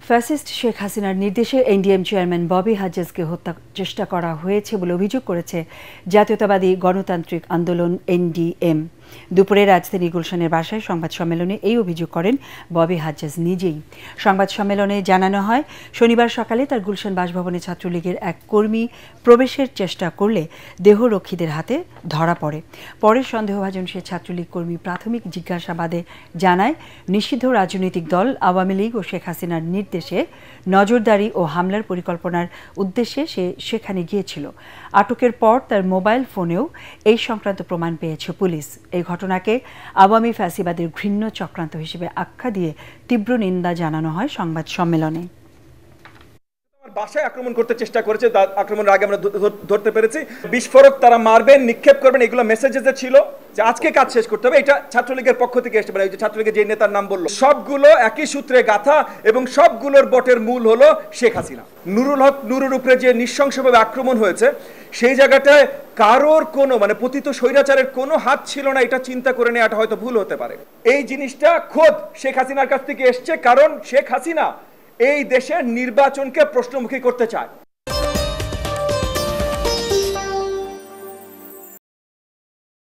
Fascist Sheikh হাসিনার নির্দেশে NDM chairman Bobby হাজ্জাজকে হত্যা চেষ্টা করা হয়েছে বলে অভিযোগ করেছে জাতীয়তাবাদী গণতান্ত্রিক আন্দোলন এনডিএম। দুপুরে রাজধানী গুলশানের বাসায় সংবাদ সম্মেলনে এই অভিযোগ করেন ববি হাজ্জাজ নিজেই। সংবাদ সম্মেলনে জানানো হয়, শনিবার সকালে তার গুলশান বাসভবনে ছাত্রলীগের এক কর্মী প্রবেশের চেষ্টা করলে দেহরক্ষীদের হাতে ধরা পড়ে। পরে সন্দেহভাজন সে ছাত্রলীগ কর্মী প্রাথমিক জিজ্ঞাসাবাদে জানায়, নিষিদ্ধ রাজনৈতিক দল আওয়ামী লীগ ও শেখ হাসিনার নির্দেশে নজরদারি ও হামলার পরিকল্পনার উদ্দেশ্যে সে সেখানে গিয়েছিল। আটকের পর তার মোবাইল ফোনেও এই সংক্রান্ত প্রমাণ পেয়েছে পুলিশ। এই ঘটনাকে আওয়ামী ফ্যাসিবাদের ঘৃণ্য চক্রান্ত হিসেবে আখ্যা দিয়ে তীব্র নিন্দা জানানো হয় সংবাদ সম্মেলনে। বাসায় আক্রমণ করতে চেষ্টা করেছে, আক্রমণের আগে আমরা ধরতে পেরেছি। বিস্ফোরক তারা মারবেন, নিক্ষেপ করবেন, এগুলো মেসেজে ছিল যে আজকে কাজ শেষ করতে হবে। এটা ছাত্রলীগের পক্ষ থেকে এসে পারে, ছাত্রলীগের যে নেতার নাম বললো, সবগুলো একই সূত্রে গাথা এবং সবগুলোর বটের মূল হলো শেখ হাসিনা। নুরুল হক নুরুর উপরে যে নৃশংসভাবে আক্রমণ হয়েছে, সেই জায়গাটায় কারোর কোনো পতিত স্বৈরাচারের কোনো হাত ছিল না, এটা চিন্তা করে নেওয়াটা হয়তো ভুল হতে পারে। এই জিনিসটা খোদ শেখ হাসিনার কাছ থেকে এসছে, কারণ শেখ হাসিনা এই দেশের নির্বাচনকে প্রশ্নমুখী করতে চায়।